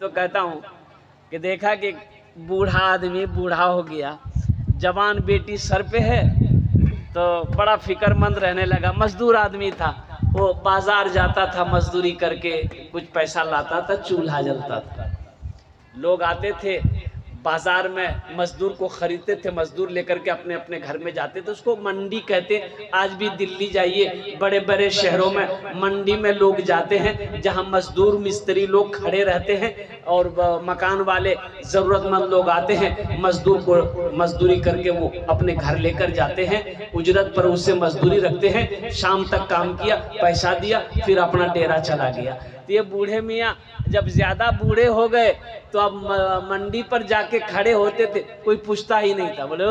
तो कहता हूँ कि देखा कि बूढ़ा आदमी बूढ़ा हो गया, जवान बेटी सर पे है, तो बड़ा फिक्रमंद रहने लगा। मजदूर आदमी था, वो बाजार जाता था, मजदूरी करके कुछ पैसा लाता था, चूल्हा जलता था। लोग आते थे बाजार में, मजदूर को खरीदते थे, मजदूर लेकर के अपने अपने घर में जाते थे। उसको मंडी कहते। आज भी दिल्ली जाइए, बड़े बड़े शहरों में मंडी में लोग जाते हैं, जहां मजदूर मिस्त्री लोग खड़े रहते हैं और मकान वाले जरूरतमंद लोग आते हैं, मजदूर को मजदूरी करके वो अपने घर लेकर जाते हैं, उजरत पर उससे मजदूरी रखते हैं। शाम तक काम किया, पैसा दिया, फिर अपना डेरा चला गया। तो ये बूढ़े मियाँ जब ज्यादा बूढ़े हो गए तो अब मंडी पर जाके खड़े होते थे, कोई पूछता ही नहीं था। बोले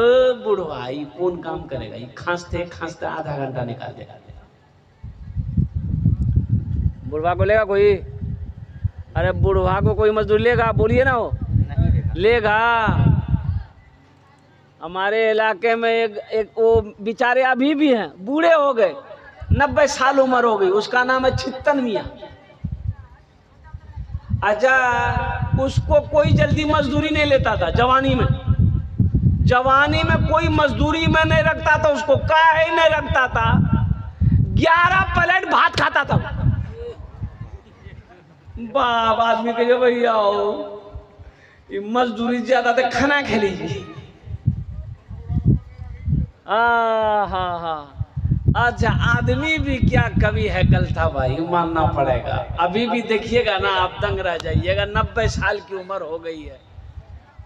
बूढ़ा ये कौन काम करेगा, ये खांसते खांसते आधा घंटा निकाल देगा। बुढ़वा को लेगा कोई? अरे बुढ़वा को कोई मजदूर लेगा? बोलिए ना, वो नहीं लेगा। हमारे इलाके में एक वो बेचारे अभी भी हैं, बूढ़े हो गए, 90 साल उम्र हो गई, उसका नाम है छित्तन मियाँ। अच्छा, उसको कोई जल्दी मजदूरी नहीं लेता था जवानी में। जवानी में कोई मजदूरी में नहीं रखता था उसको, काहे नहीं रखता था। 11 प्लेट भात खाता था। बाप आदमी कहे भैया ये मजदूरी ज्यादा तो खाना खा लीजिए। हाँ, अच्छा, आदमी भी क्या कभी हैकल था भाई, मानना पड़ेगा। अभी भी देखिएगा ना, आप दंग रह जाइएगा। 90 साल की उम्र हो गई है,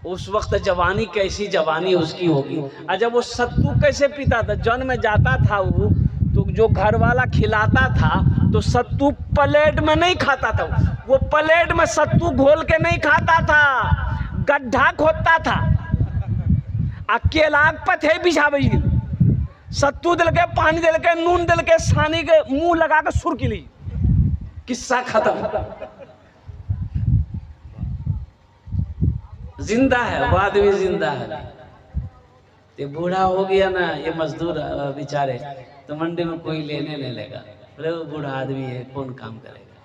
उस वक्त जवानी कैसी जवानी उसकी होगी। अच्छा, वो सत्तू कैसे पीता था? जन में जाता था वो, तो जो घर वाला खिलाता था तो सत्तू प्लेट में नहीं खाता था, वो प्लेट में सत्तू घोल के नहीं खाता था, गड्ढा खोदता था, अकेला पथे बिछावे, सत्तू दिल के, पानी दिल के, नून दिल के, सानी के मुंह लगा के सुर की ली, किस्सा खत्म। जिंदा है वो आदमी, जिंदा है। ये बूढ़ा हो गया ना ये मजदूर बेचारे, तो मंडी में कोई लेने नहीं लगा। अरे वो बूढ़ा आदमी है, कौन काम करेगा।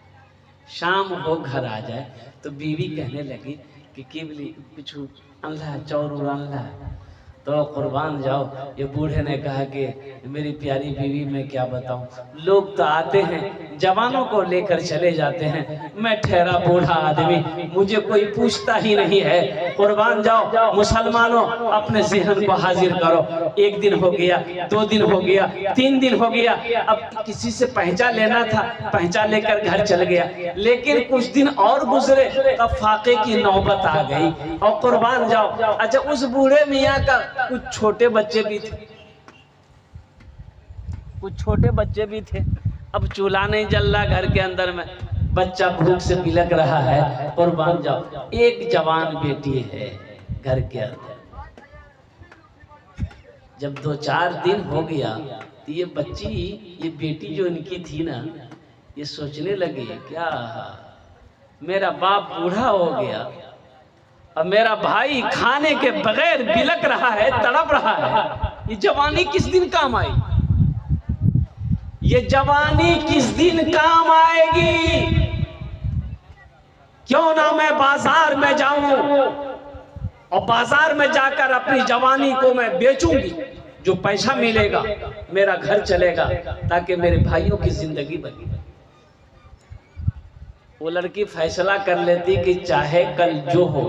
शाम हो घर आ जाए तो बीवी कहने लगी कि केवली कुछ अल्लाह चौर अल्लाह, तो कुर्बान जाओ। ये बूढ़े ने कहा कि मेरी प्यारी बीवी मैं क्या बताऊं, लोग तो आते हैं जवानों को लेकर चले जाते हैं, मैं ठहरा बूढ़ा आदमी, मुझे कोई पूछता ही नहीं है। कुर्बान जाओ मुसलमानों, अपने ज़हन को हाजिर करो। 1 दिन हो गया, 2 दिन हो गया, 3 दिन हो गया, अब किसी से पहचान लेना था, पहचान लेकर घर चल गया। लेकिन कुछ दिन और गुजरे तब फाके की नौबत आ गई और कुर्बान जाओ। अच्छा, उस बूढ़े मियाँ का कुछ छोटे बच्चे भी थे, कुछ छोटे बच्चे भी थे। अब चूल्हा नहीं जल रहा घर के अंदर में, बच्चा भूख से बिलक रहा है, कुर्बान जाओ। एक जवान बेटी है घर के अंदर। जब 2-4 दिन हो गया तो ये बच्ची, ये बेटी जो इनकी थी ना, ये सोचने लगी क्या मेरा बाप बूढ़ा हो गया और मेरा भाई खाने के बगैर बिलक रहा है, तड़प रहा है, ये जवानी किस दिन काम आएगी? ये जवानी किस दिन काम आएगी? क्यों ना मैं बाजार में जाऊं और बाजार में जाकर अपनी जवानी को मैं बेचूंगी, जो पैसा मिलेगा मेरा घर चलेगा, ताकि मेरे भाइयों की जिंदगी बनी। वो लड़की फैसला कर लेती कि चाहे कल जो हो,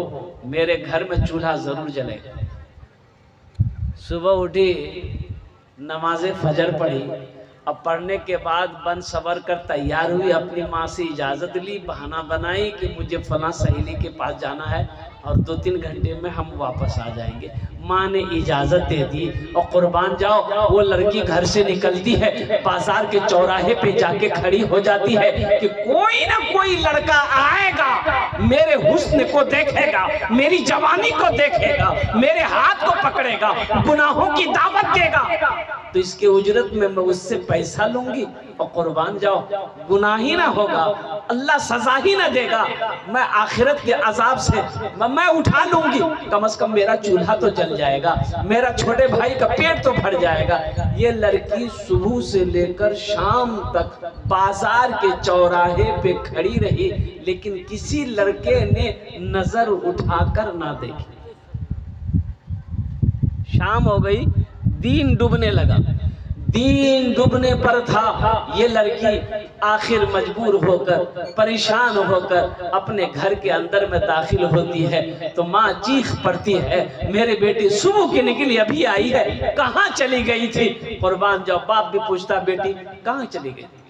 मेरे घर में चूल्हा जरूर जलेगा। सुबह उठी, नमाज़े फजर पढ़ी, अब पढ़ने के बाद बन सवर कर तैयार हुई, अपनी माँ से इजाज़त ली, बहाना बनाई कि मुझे फला सहेली के पास जाना है और 2-3 घंटे में हम वापस आ जाएंगे। माँ ने इजाज़त दे दी और कुर्बान जाओ, वो लड़की घर से निकलती है, बाजार के चौराहे पे जाके खड़ी हो जाती है कि कोई ना कोई लड़का आएगा, मेरे हुस्न को देखेगा, मेरी जवानी को देखेगा, मेरे हाथ को पकड़ेगा, गुनाहों की दावत देगा, तो इसके उजरत में मैं उससे पैसा लूंगी और कुर्बान जाओ, गुनाह ही ना होगा, अल्लाह सजा ही ना देगा, मैं आखिरत के अजाब से मैं उठा लूंगी, कम से कम मेरा चूल्हा तो जल जाएगा, मेरा छोटे भाई का पेट तो भर जाएगा। ये लड़की सुबह से लेकर शाम तक बाजार के चौराहे पे खड़ी रही, लेकिन किसी लड़के ने नजर उठाकर ना देखी। शाम हो गई, दिन डूबने लगा, दिन डूबने पर था। ये लड़की आखिर मजबूर होकर, परेशान होकर अपने घर के अंदर में दाखिल होती है तो माँ चीख पड़ती है, मेरे बेटी सुबह की निकली अभी आई है, कहाँ चली गई थी? कुर्बान जाओ, बाप भी पूछता, बेटी कहाँ चली गई थी?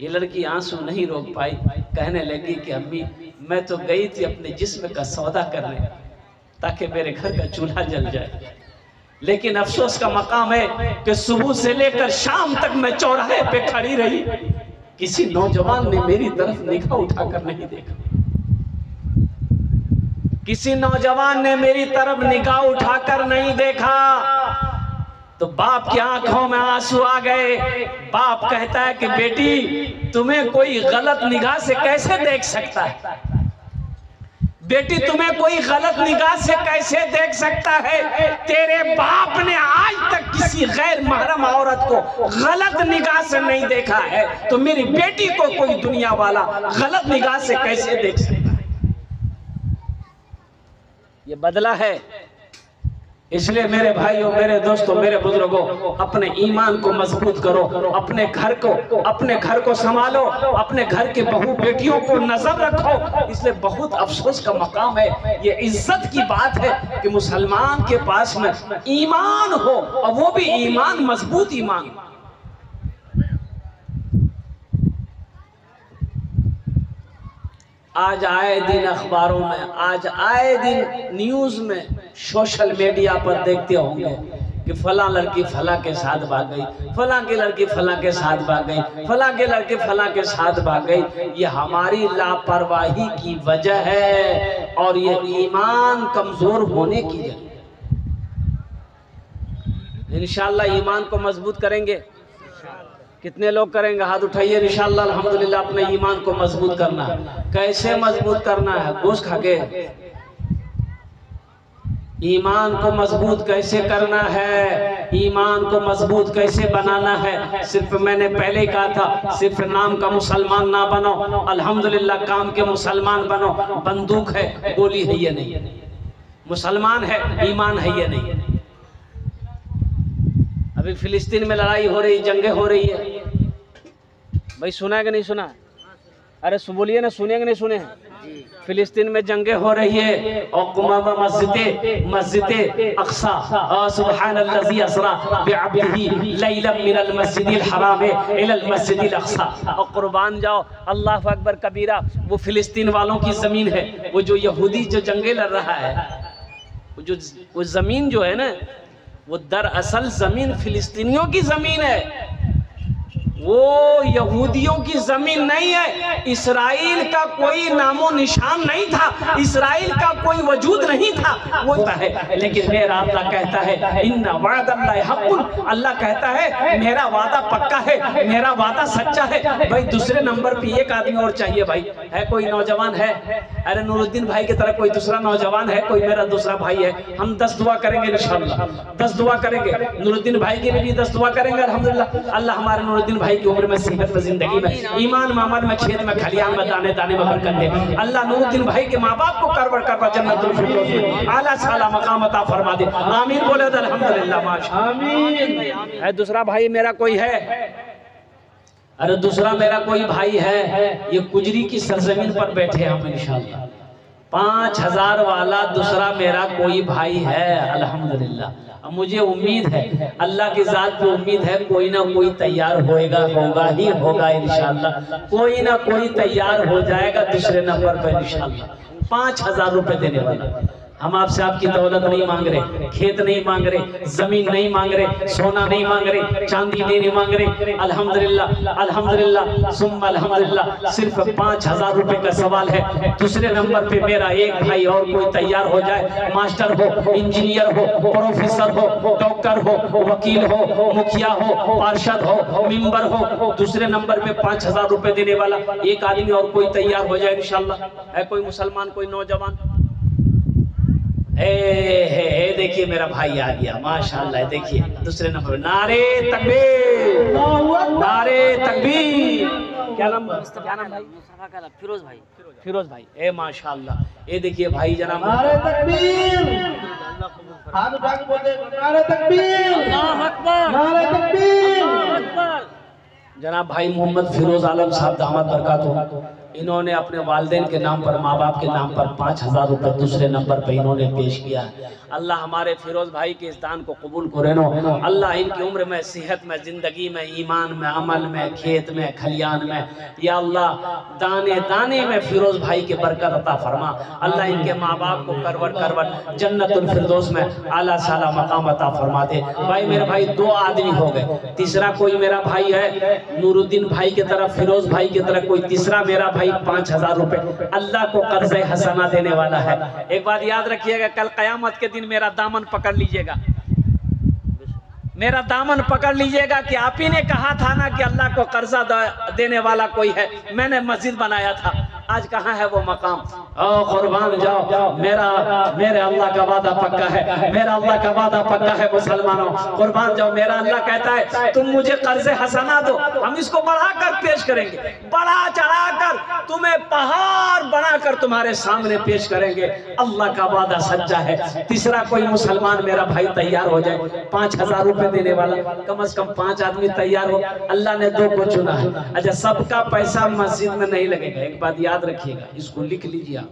ये लड़की आंसू नहीं रोक पाई, कहने लगी कि अम्मी मैं तो गई थी अपने जिस्म का सौदा करने ताकि मेरे घर का चूल्हा जल जाए, लेकिन अफसोस का मकाम है कि सुबह से लेकर शाम तक मैं चौराहे पे खड़ी रही, किसी नौजवान ने मेरी तरफ निगाह उठाकर नहीं देखा, किसी नौजवान ने मेरी तरफ निगाह उठाकर नहीं देखा। तो बाप की आंखों में आंसू आ गए। बाप कहता है कि बेटी तुम्हें कोई गलत निगाह से कैसे देख सकता है, बेटी तुम्हें कोई गलत निगाह से कैसे देख सकता है? तेरे बाप ने आज तक किसी गैर महरम औरत को गलत निगाह से नहीं देखा है, तो मेरी बेटी को कोई दुनिया वाला गलत निगाह से कैसे देख सकता है? ये बदला है। इसलिए मेरे भाइयों, मेरे दोस्तों, मेरे बुजुर्गों, अपने ईमान को मजबूत करो, अपने घर को संभालो, अपने घर के बहू बेटियों को नजर रखो। इसलिए बहुत अफसोस का मकाम है, ये इज्जत की बात है कि मुसलमान के पास में ईमान हो, और वो भी ईमान मजबूत ईमान। आज आए दिन अखबारों में, आज आए दिन न्यूज में, सोशल मीडिया पर देखते होंगे कि फलां लड़की फलां के साथ भाग गई, फलां की लड़की फलां के साथ भाग गई, फलां के लड़के फलां के साथ भाग गई। ये हमारी लापरवाही की वजह है और ये ईमान कमजोर होने की वजह। इंशाअल्लाह ईमान को मजबूत करेंगे। कितने लोग करेंगे? हाथ उठाइए। इंशाअल्लाह अल्हम्दुलिल्लाह अपने ईमान को मजबूत करना। कैसे मजबूत करना है? गोश्त खा के। ईमान को मजबूत कैसे करना है, ईमान को मजबूत कैसे बनाना है? सिर्फ मैंने पहले ही कहा था, सिर्फ नाम का मुसलमान ना बनो, अल्हम्दुलिल्लाह काम के मुसलमान बनो। बंदूक है, गोली है ये नहीं, मुसलमान है, ईमान है ये नहीं। अभी फिलिस्तीन में लड़ाई हो रही, जंगें हो रही है, भाई सुना है कि नहीं सुना? अरे बोलिए ना, सुने कि नहीं सुने? फिलिस्तीन में जंगें हो रही है और मस्जिद अक्सा, सुब्हानल्लज़ी अस्रा बिअब्दिही लैलन मिनल मस्जिदिल हराम इलल मस्जिदिल अक्सा। और कुर्बान जाओ, अल्लाहु अकबर कबीरा। वो फिलिस्तीन वालों की जमीन है, वो जो यहूदी जो जंगे लड़ रहा है, वो जमीन जो है ना, वो दरअसल जमीन फिलिस्तीनियों की जमीन है, वो यहूदियों की जमीन नहीं है। इस्राइल का कोई नामो निशान नहीं था, इस्राइल का कोई वजूद नहीं था, वो है। लेकिन मेरा अल्लाह कहता है इन्ना वअदल्लाहि हक़्क़ुन, अल्लाह कहता है मेरा वादा पक्का है, मेरा वादा सच्चा है। भाई दूसरे नंबर पे एक आदमी और चाहिए। भाई है कोई नौजवान है? अरे नूरुद्दीन भाई की तरह कोई दूसरा नौजवान है? कोई मेरा दूसरा भाई है? हम 10 दुआ करेंगे इंशाअल्लाह, 10 दुआ करेंगे। नूरुद्दीन भाई के लिए भी 10 दुआ करेंगे अल्हम्दुलिल्लाह। अल्लाह हमारे नूरुद्दीन भाई की उम्र में, सेहत में, जिंदगी में, ईमान में, अमल में, खेत में, खलियान में, दाने दाने में बरकत दे। अल्लाह नूरुद्दीन भाई के माँ बाप को करवर करवा जन्नतुल फिरदौस में आला साला मकाम अता फरमा दे। आमीन बोले तो अल्हम्दुलिल्लाह, माशा आमीन। है दूसरा भाई मेरा कोई है? अरे दूसरा मेरा कोई भाई है? ये कुजरी की सरजमीन पर बैठे हम इंशाअल्लाह। 5000 वाला दूसरा मेरा कोई भाई है अल्हम्दुलिल्लाह। मुझे उम्मीद है, अल्लाह की जात पे उम्मीद है, कोई ना कोई तैयार होगा ही होगा इंशाअल्लाह। कोई ना कोई तैयार हो जाएगा दूसरे नंबर पर इंशाअल्लाह। 5000 रुपए देने वाला, हम आपसे आपकी दौलत नहीं मांग रहे, खेत नहीं मांग रहे, जमीन नहीं मांग रहे, सोना नहीं मांग रहे, चांदी नहीं मांग रहे। अल्हम्दुलिल्लाह अल्हम्दुलिल्लाह सुम्मा अल्हम्दुलिल्लाह, सिर्फ 5,000 रुपए का सवाल है। दूसरे नंबर पे मेरा एक भाई और कोई तैयार हो जाए, मास्टर हो, इंजीनियर हो, प्रोफेसर हो, डॉक्टर हो, वकील हो, मुखिया हो, पार्षद हो, मेंबर हो, दूसरे नंबर पे 5,000 रुपए देने वाला एक आदमी और कोई तैयार हो जाए इंशाल्लाह। है कोई मुसलमान, कोई नौजवान? देखिए मेरा भाई आ गया माशाल्लाह। देखिए दूसरे नंबर पे नारे तकबीर, नारे तकबीर। क्या नाम भाई? फिरोज भाई। फिरोज भाई, ए माशाल्लाह। ये देखिए भाई जनाब, नारे तकबीर, हाथ उठा के बोलते नारे तकबीर, अल्लाह अकबर, नारे तकबीर। अल्लाह अकबर। जनाब भाई मोहम्मद फिरोज आलम साहब दामद बरकातहू, इन्होंने अपने वालिदैन के नाम पर, माँ बाप के नाम पर 5,000 रुपए दूसरे नंबर पर इन्होंने पेश किया है। अल्लाह हमारे फिरोज भाई के इस दान को कबूल करे नो। अल्लाह इनकी उम्र में, सेहत में, जिंदगी में, ईमान में, अमल में, खेत में, खलियान में, या अल्लाह दाने दाने में फिरोज भाई के बरकत अता फरमा। अल्लाह इनके माँ बाप को करवट करवट जन्नतुल फिरदौस में आला साला मकाम अता फरमा दे। भाई मेरे भाई 2 आदमी हो गए, तीसरा कोई मेरा भाई है नूरुद्दीन भाई की तरह, फिरोज भाई की तरह कोई तीसरा मेरा भाई 5,000 रुपए अल्लाह को कर्ज़े हसना देने वाला है। एक बात याद रखिएगा, कल कयामत के दिन मेरा दामन पकड़ लीजिएगा, मेरा दामन पकड़ लीजिएगा कि आप ही ने कहा था ना कि अल्लाह को कर्जा देने वाला कोई है, मैंने मस्जिद बनाया था, आज कहाँ है वो मकाम? ओ कुर्बान जाओ, मेरे अल्लाह का वादा पक्का है, मेरा अल्लाह का वादा पक्का है मुसलमानों, कुर्बान जाओ। मेरा अल्लाह कहता है तुम मुझे कर्जे हसना दो, हम इसको बढ़ाकर पेश करेंगे, बढ़ा चढ़ाकर तुम्हें पहाड़ बनाकर तुम्हारे सामने पेश करेंगे। अल्लाह का वादा सच्चा है। तीसरा कोई मुसलमान मेरा भाई तैयार हो जाए, 5,000 रुपए देने वाला, कम से कम 5 आदमी तैयार हो। अल्लाह ने 2 को चुना है। अच्छा, सबका पैसा मस्जिद में नहीं लगेगा, एक बात याद रखिएगा, इसको लिख लीजिए आप।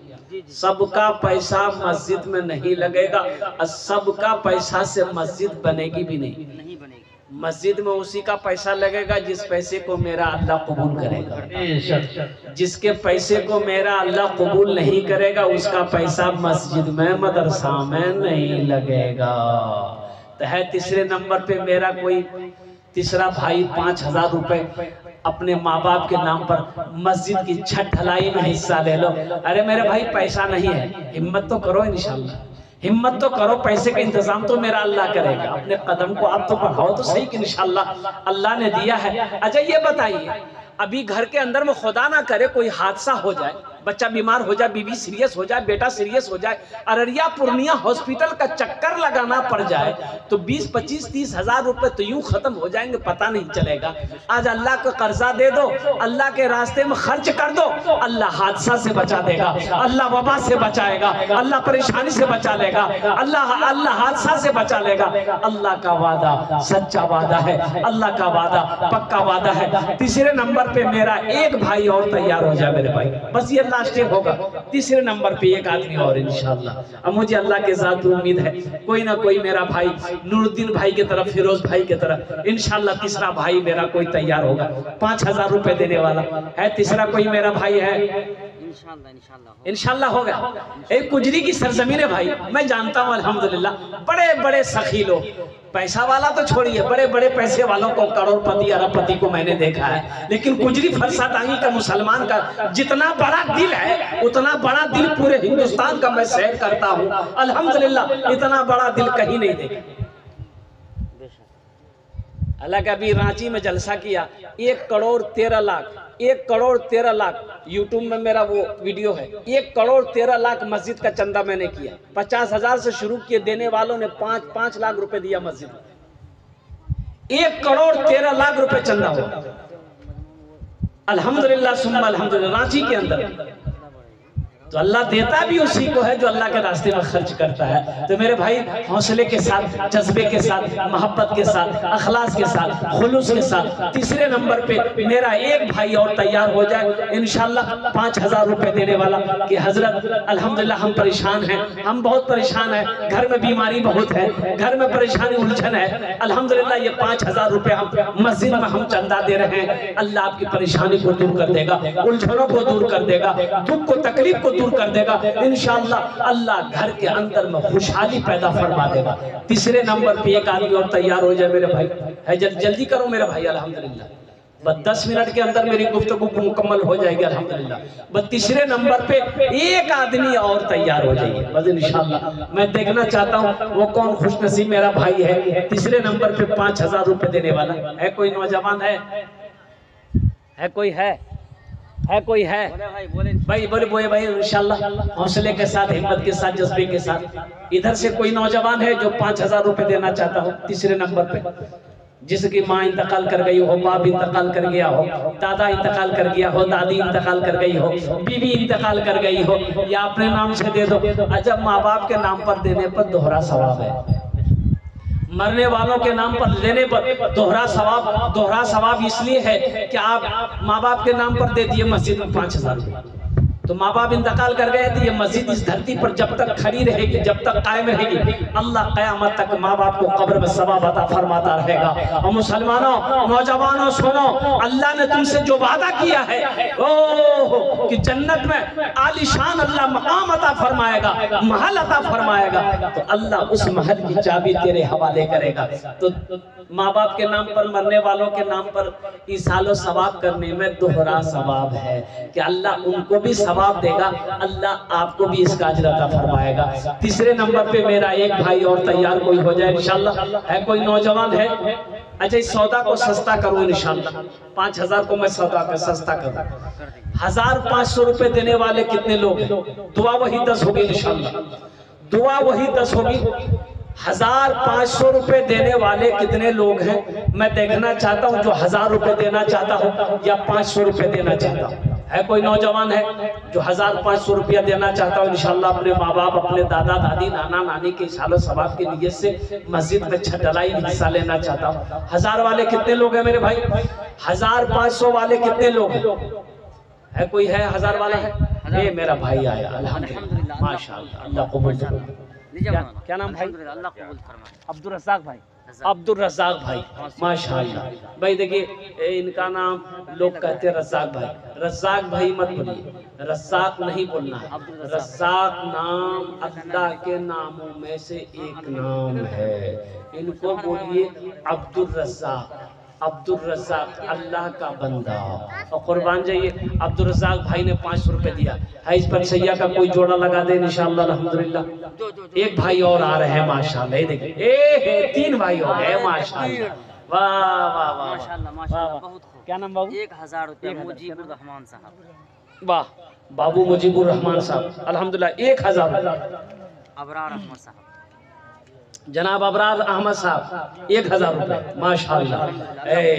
सबका पैसा मस्जिद में नहीं लगेगा और सबका पैसा से मस्जिद बनेगी भी नहीं बनेगी। मस्जिद में उसी का पैसा लगेगा जिस पैसे को मेरा अल्लाह कबूल करेगा। जिसके पैसे को मेरा अल्लाह कबूल नहीं करेगा उसका पैसा मस्जिद में, मदरसा में नहीं लगेगा। तो है तीसरे नंबर पे मेरा कोई तीसरा भाई 5,000 रुपए अपने माँ बाप के नाम पर मस्जिद की छत ढलाई में हिस्सा ले लो। अरे मेरे भाई पैसा नहीं है, हिम्मत तो करो इंशाल्लाह, हिम्मत तो करो, पैसे का इंतजाम तो मेरा अल्लाह करेगा। अपने कदम को आप तो बढ़ाओ तो सही कि इंशाल्लाह अल्लाह ने दिया है। अच्छा ये बताइए, अभी घर के अंदर में खुदा ना करे कोई हादसा हो जाए, बच्चा बीमार हो जाए, बीवी सीरियस हो जाए, बेटा सीरियस हो जाए, अररिया पूर्णिया हॉस्पिटल का चक्कर लगाना पड़ जाए तो 20, 25, 30 हजार रुपए तो यूं खत्म हो जाएंगे, पता नहीं चलेगा। आज अल्लाह को कर्जा दे दो, अल्लाह के रास्ते में खर्च कर दो, अल्लाह हादसा से बचा देगा, अल्लाह वबा से बचाएगा, अल्लाह परेशानी से बचा लेगा, अल्लाह हादसा से बचा लेगा। अल्लाह का वादा सच्चा वादा है, अल्लाह का वादा पक्का वादा है। तीसरे नंबर पे मेरा एक भाई और तैयार हो जाए मेरे भाई, बस ये लास्टिंग होगा। तीसरे नंबर पे एक आदमी और इंशाल्लाह। अब मुझे अल्लाह के साथ उम्मीद है कोई ना कोई मेरा भाई नूरुद्दीन भाई की तरफ, फिरोज भाई की तरफ इंशाल्लाह तीसरा भाई मेरा कोई तैयार होगा, 5,000 रुपए देने वाला है। तीसरा कोई मेरा भाई है इंशाल्लाह होगा। एक कुजरी की सरजमीन है भाई, मैं जानता हूँ अल्हम्दुलिल्लाह, बड़े बड़े सखी लोग, पैसा वाला तो छोड़िए, बड़े बड़े पैसे वालों को, करोड़पति अरबपति को मैंने देखा है, लेकिन कुजरी फरसातांगी का मुसलमान का जितना बड़ा दिल है उतना बड़ा दिल पूरे हिंदुस्तान का मैं सैर करता हूँ अल्हम्दुलिल्लाह, इतना बड़ा दिल कहीं नहीं देखा। अल्लाह का अभी रांची में जलसा किया, 1,13,00,000 यूट्यूब में मेरा वो वीडियो है, 1,13,00,000 मस्जिद का चंदा मैंने किया। 50,000 से शुरू किए, देने वालों ने 5 लाख रुपए दिया मस्जिद में। 1,13,00,000 रुपए चंदा हुआ अल्हम्दुलिल्लाह सुम्मा अल्हम्दुलिल्लाह रांची के अंदर। तो अल्लाह देता भी उसी को है जो अल्लाह के रास्ते में खर्च करता है। तो मेरे भाई हौसले के साथ, जज्बे के साथ, मोहब्बत के साथ, अखलास के साथ, खुलूस के साथ तीसरे नंबर पे मेरा एक भाई और तैयार हो जाए इंशाल्लाह 5,000 रुपए देने वाला कि हजरत अल्हम्दुलिल्लाह हम परेशान हैं, हम बहुत परेशान हैं, घर में बीमारी बहुत है, घर में परेशानी उलझन है, अल्हम्दुलिल्लाह ये 5,000 रुपए हम मस्जिद में हम चंदा दे रहे हैं। अल्लाह आपकी परेशानी को दूर कर देगा, उलझनों को दूर कर देगा, दुख को तकलीफ को दूर कर देगा इंशाअल्लाह। अल्लाह घर के अंदर में खुशहाली पैदा फरमा देगा। तीसरे नंबर पे एक आदमी और तैयार हो जाए मेरे भाई, है जल्दी करो मेरे भाई। अल्हम्दुलिल्लाह बस 10 मिनट के अंदर मेरी गुफ्तगू मुकम्मल हो जाएगी अल्हम्दुलिल्लाह। बस तीसरे नंबर पे एक आदमी और तैयार हो जाइए बस इंशाअल्लाह। मैं देखना चाहता हूँ वो कौन खुशनसीब मेरा भाई है तीसरे नंबर पे 5000 रुपए देने वाला है। कोई नौजवान है कोई है कोई है भाई बोले भाई इंशाअल्लाह हौसले के साथ, हिम्मत के साथ, जज्बे के साथ। इधर से कोई नौजवान है जो 5000 रुपए देना चाहता हो तीसरे नंबर पे, जिसकी माँ इंतकाल कर गई हो, बाप इंतकाल कर गया हो, दादा इंतकाल कर गया हो, दादी इंतकाल कर गई हो, बीवी इंतकाल कर गई हो, या अपने नाम से दे दो। जब माँ बाप के नाम पर देने पर दोहरा सवाब है, मरने वालों के नाम पर लेने पर दोहरा सवाब इसलिए है कि आप माँ बाप के नाम पर दे दिए मस्जिद में 5000 रुपये, तो माँ बाप इंतकाल कर गए तो ये मस्जिद इस धरती पर जब तक खड़ी रहेगी, जब तक कायम रहेगी, अल्लाह क़यामत तक माँ बाप को कब्र में सवाब अता फरमाता रहेगा। और मुसलमानों, नौजवानों सुनो, अल्लाह ने तुमसे जो वादा किया है ओह कि जन्नत में आलीशान अल्लाह मकाम अता फरमाएगा, महल अता फरमाएगा, तो अल्लाह उस महल की चाबी तेरे हवाले करेगा। तो माँ बाप के नाम पर, मरने वालों के नाम पर ईसालो सवाब करने में दोहरा सवाब है कि अल्लाह उनको भी सवाब देगा, अल्लाह आपको भी इसका अजर अता फरमाएगा। तीसरे नंबर पे मेरा एक भाई और तैयार कोई हो जाए इंशाअल्लाह। है कोई नौजवान है? अच्छा इस सौदा को सस्ता करो इंशाअल्लाह। 5000 को मैं सौदा पे सस्ता करूँ। 1500 रुपए देने वाले कितने लोग हैं? दुआ वही 10 होगी इंशाअल्लाह, दुआ वही 10 होगी। 1500 रुपए देने वाले कितने लोग हैं मैं देखना चाहता हूं, जो 1000 रुपए देना चाहता हूं या 500 रुपए देना चाहता हूं। है कोई नौजवान है जो 1500 रुपया देना चाहता हूं इंशाअल्लाह, अपने माँ बाप, अपने दादा दादी, नाना नानी के सालो सवाब की नियत से मस्जिद में छत ढलाई में हिस्सा लेना चाहता हूं। 1000 वाले कितने लोग हैं मेरे भाई? 1500 वाले कितने लोग हैं? है कोई है 1000 वाला है? ये मेरा भाई आया अल्हम्दुलिल्लाह माशाअल्लाह, अल्लाह कबूल करे। क्या नाम भाई? अल्लाह कबूल फरमाए। अब्दुल रज़ाक भाई, अब्दुल रज़ाक भाई माशाअल्लाह। भाई देखिए इनका नाम लोग कहते हैं रज़ाक भाई, रज़ाक भाई मत बोलिए, रज़ाक नहीं बोलना है। रज़ाक नाम अल्लाह के नामों में से एक नाम है, इनको बोलिए अब्दुल रज़ाक। अब्दुल रज़ाक अल्लाह का बंदा। और कुर्बान जाइए अब्दुल रज़ाक भाई ने 500 रुपए दिया है। इस पर सैया का कोई जोड़ा लगा दे इंशाअल्लाह अल्हम्दुलिल्लाह। एक भाई और आ रहे हैं माशाअल्लाह, ये देखिए 3 भाई हो गए माशाअल्लाह। वाह वाह वाह माशाअल्लाह माशाअल्लाह, बहुत खूब। क्या नाम बाबू? 1000 रुपये मुजीबुर रहमान साहब। वाह बाबू मुजीबुर रहमान साहब अल्हम्दुलिल्लाह 1000 अबरार अहमद साहब, जनाब अबरार अहमद साहब 1000 रुपए माशाअल्लाह।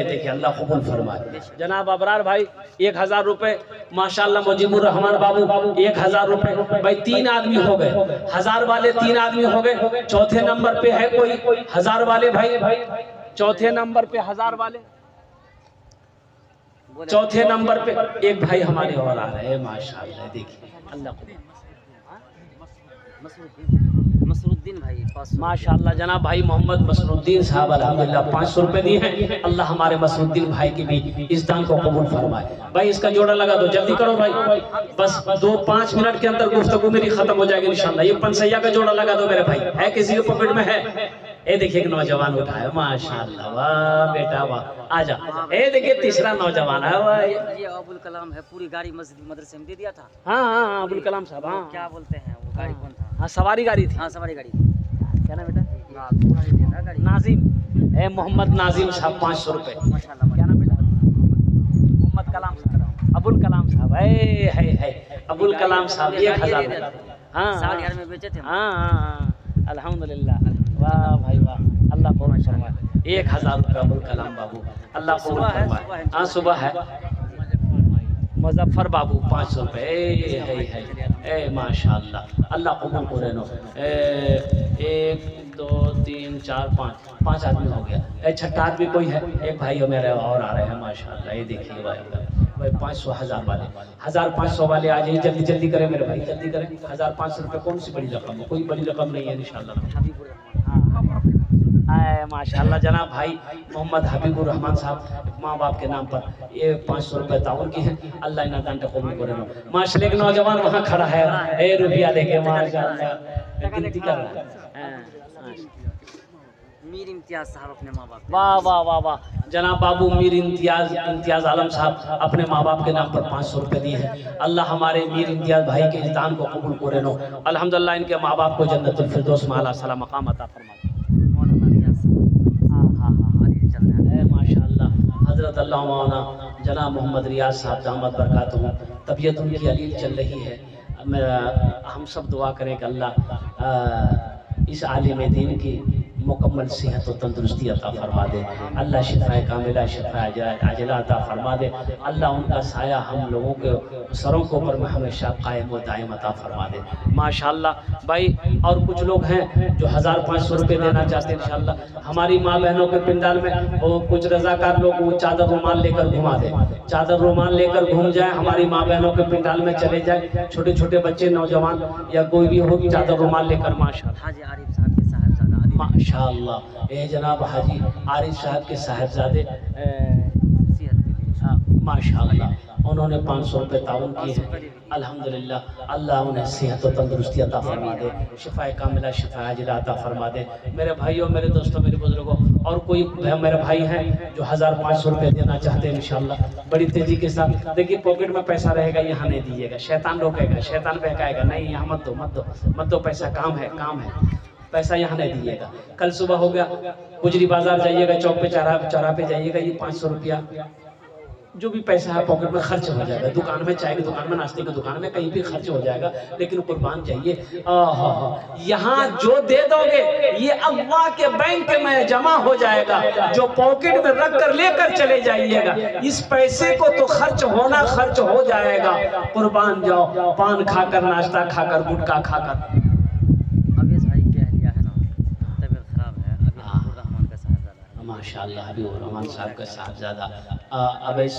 देखिए अल्लाह कबूल फरमाए। जनाब अबरार भाई 1000 रुपए माशाअल्लाह। मुजीबुर रहमान बाबू 1000 रुपए। भाई 3 आदमी हो गए, 1000 वाले 3 आदमी हो गए। चौथे नंबर पे है कोई 1000 वाले भाई? चौथे नंबर पे 1000 वाले, चौथे नंबर पे एक भाई हमारे और आ रहे हैं माशाअल्लाह। देखिए अल्लाह कबूल। मसरुद्दीन भाई माशाअल्लाह। जनाब भाई मोहम्मद मसरुद्दीन साहब अल्हम्दुलिल्लाह 500 रुपए दिए हैं। अल्लाह हमारे मसरुद्दीन भाई की भी इस दान को कबूल फरमाए। भाई इसका जोड़ा लगा दो, जल्दी करो भाई, बस 2-5 मिनट के अंदर गुफ्तगू मेरी खत्म हो जाएगी इंशाअल्लाह। ये पंसैया का जोड़ा लगा दो मेरे भाई, है किसी के पॉकेट में है? ये देखिए एक नौजवान उठाया माशाअल्लाह, वाह बेटा वाह, आजा। ये देखिए तीसरा नौजवान है, वाह ये अबुल कलाम है, पूरी गाड़ी मस्जिद मदरसे में दे दिया था। हाँ अबुल कलाम साहब। हाँ क्या बोलते हैं वो गाड़ी कौन था? हाँ सवारी गाड़ी थी। हाँ सवारी गाड़ी थी। क्या नाम बेटा? नाजिम है, मोहम्मद नाजिम साहब 500 रुपए माशाअल्लाह। क्या नाम बेटा? मोहम्मद कलाम साहब, अबुल कलाम साहब है अबुल कलाम साहब 1000। हाँ 60,000 में बेचे थे। हाँ अल्हम्दुलिल्लाह, वाह भाई वाह, अल्लाह को फरमाए। 1000 रुपये अबुल कलाम बाबू, अल्लाह को फरमाए। हाँ सुबह है। मुजफ्फर बाबू 500 रुपये है माशाअल्लाह, अल्लाह कबूल करे नो। 1 2 3 4 5 आदमी हो गया। छठा आदमी कोई है? एक भाई मेरे और आ रहे हैं माशाअल्लाह। ये देखिए भाई 500 1000 वाले, 1500 वाले आ जाइए, जल्दी जल्दी करें मेरे भाई, जल्दी करें। 1500 रुपये कौन सी बड़ी रकम है? कोई बड़ी रकम नहीं है इंशाअल्लाह। माशाल्लाह जनाब भाई मोहम्मद हबीबुर रहमान साहब माँ बाप के नाम पर ये 500 रुपए ताउन की है। अल्लाह इन्हें दान कबूल करे। माशाल्लाह एक नौजवान वहाँ खड़ा है ए रुपया लेके माशाल्लाह गिनती कर रहा है। मीर इम्तियाज साहब अपने माँ बाप वाह वाह वाह वाह जनाब बाबू मीर इम्तियाज आलम साहब अपने माँ बाप के नाम पर 500 रुपए दिए हैं। अल्लाह हमारे मीर इम्तियाज भाई के इस दान को कबूल करे नो। अल्हम्दुलिल्लाह इनके माँ बाप को जन्नतुल फिरदौस में आला सला मकाम अता फरमा। माशाल्लाह हजरत अल्लाह मौलाना जनाब मोहम्मद रियाज साहब दामद बरकातहू तबीयत उनकी अलील चल रही है। हम सब दुआ करें कि अल्लाह इस आलिम दीन की मुकम्मल सेहत और तंदुरुस्ती अता फरमा दे। अल्लाह शिफाए कामिला शिफाए आजिला अता फरमा दे। अल्लाह उनका साया हम लोगों के सरों के ऊपर में हमेशा कायम व दायम अता फरमा दे। माशाल्लाह भाई और कुछ लोग हैं जो 1500 रुपये देना चाहते हैं। इंशाल्लाह हमारी माँ बहनों के पिंडाल में वो कुछ रजाकार लोग वो चादर रुमाल लेकर घुमा दे, चादर रुमाल लेकर घूम जाए, हमारी माँ बहनों के पिंडाल में चले जाए, छोटे छोटे बच्चे नौजवान या कोई भी हो चादर रुमाल लेकर। माशाल्लाह हाजी आरिफ साहब के साहबजादा माशाल्लाह ए जनाब हाजी आरिफ साहब के साहबजादे माशाल्लाह उन्होंने 500 रुपये ताउन किए हैं। अल्हम्दुलिल्लाह अल्लाह उन्हें सेहत और तंदुरुस्ती अता फरमा दे, शिफाए कामिला शिफाए आजिला अता फरमा दे। मेरे भाइयों मेरे दोस्तों मेरे बुजुर्गों और कोई मेरे भाई हैं जो 1500 रुपये देना चाहते हैं इंशाल्लाह बड़ी तेजी के साथ। देखिए पॉकेट में पैसा रहेगा यहाँ नहीं दीजिएगा, शैतान रोकेगा, शैतान बहकाएगा, नहीं यहाँ मत दो मत दो मत दो, पैसा काम है पैसा यहाँ नहीं दीजिएगा। कल सुबह हो गया गुजरी बाजार जाइएगा, चौक पे चौराहे पे जाइएगा, ये 500 रुपया जो भी पैसा है पॉकेट में खर्च हो जाएगा। दुकान में चाय की दुकान में नाश्ते की दुकान में कहीं भी खर्च हो जाएगा, लेकिन कुर्बान चाहिए। यहाँ जो दे दोगे ये अल्लाह के बैंक में जमा हो जाएगा, जो पॉकेट में रख कर लेकर चले जाइएगा इस पैसे को तो खर्च हो जाएगा। कुर्बान जाओ, पान खाकर नाश्ता खाकर गुटखा खाकर। माशाल्लाह हबीबुर रहमान साहब का साहबजादा अवैस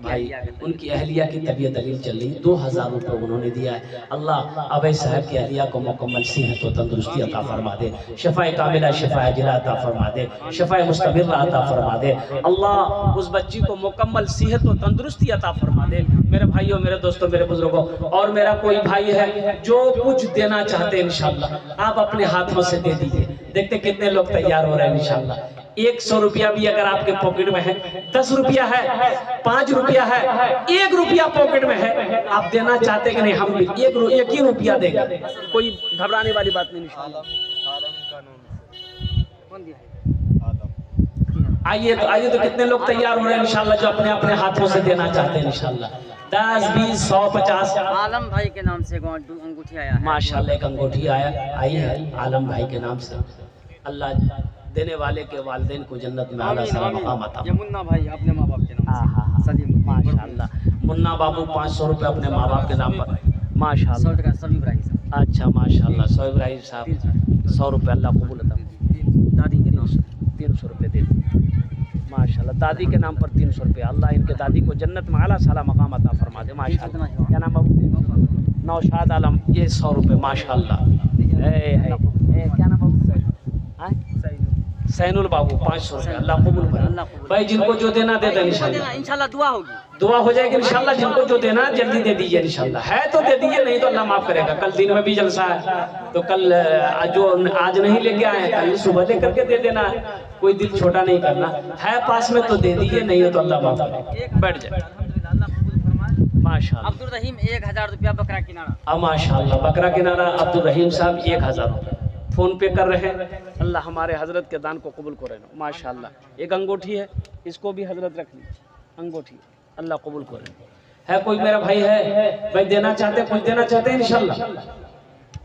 भाई उनकी अहलिया की तबीयत अलील चल रही, 2000 रुपये उन्होंने दिया है। अल्लाह अवैस साहब की अहलिया को मुकम्मल सेहत और तंदुरुस्ती अता फरमा दे, शिफाए कामिला शिफाए जिला अता फरमा दे, शिफाए मुस्तमिर अता फरमा दे। अल्लाह उस बच्ची को मुकम्मल सेहत और तंदुरुस्ती अता फरमा दे। मेरे भाइयों मेरे दोस्तों मेरे बुजुर्गों और मेरा कोई भाई है जो कुछ देना चाहते हैं इंशाल्लाह आप अपने हाथों से दे दीजिए। देखते कितने लोग तैयार हो रहे हैं इंशाल्लाह। 100 रुपया भी अगर आपके पॉकेट में है, 10 रुपया है, 5 रुपया है, 1 रुपया पॉकेट में है, आप देना चाहते कि नहीं हम भी 1 ही रुपया देंगे। कोई घबराने वाली बात नहीं इंशाल्लाह। आइए तो कितने लोग तैयार हो रहे हैं इंशाल्लाह जो अपने अपने हाथों से देना चाहते हैं इंशाल्लाह। 10 20 100 50 आलम भाई के नाम से अंगूठी आया है। माशाल्लाह एक अंगूठी आई है आलम भाई के नाम से। अल्लाह देने वाले के वालिदैन को जन्नत में आला सलाम मकाम अता। ये मुन्ना भाई अपने माँ बाप के नाम से सलीम माशाल्लाह। मुन्ना बाबू 500 रुपये अपने माँ बाप के नाम पर माशाल्लाह। 100 टका सब इब्राहिम साहब। अच्छा माशाल्लाह 100 इब्राहिम साहब 100 रुपये अल्लाह कबूल अता। दादी के नाम 300 रुपये दे माशाल्लाह। दादी के नाम पर 300 रुपये। अल्लाह इनके दादी को जन्नत में आला सलाम मकाम अता फरमा दे माशाल्लाह। क्या नाम बाबू? नौशाद आलम ये 100 रुपये माशाल्लाह। क्या नाम बाबू? सैनुल बाबू 500 रुपये अल्लाह कबूल करे। भाई जिनको जो देना दे दें इंशाल्लाह दुआ होगी, दुआ हो जाएगी इंशाल्लाह। जिनको जो देना जल्दी दे दीजिए इंशाल्लाह। है तो दे दीजिए, नहीं तो अल्लाह माफ करेगा। कल दिन में भी जलसा है तो कल जो आज नहीं लेके आए कल सुबह लेकर के दे देना। कोई दिल छोटा नहीं करना है, पास में तो दे दीजिए, नहीं हो तो अल्लाह माफ करेगा। बैठ जाए माशाल्लाह। अब्दुल रहीम 1000 रुपया बकरा किनारा। माशाल्लाह बकरा किनारा अब्दुल रहीम साहब 1000 रुपये फोन पे कर रहे हैं। अल्लाह हमारे हजरत के दान को कबूल करे माशाल्लाह। एक अंगूठी है, इसको भी हजरत रख ली अंगूठी, अल्लाह कबूल करे। है कोई मेरा भाई है भाई देना चाहते कुछ देना चाहते हैं इंशाल्लाह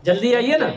जल्दी आइए ना।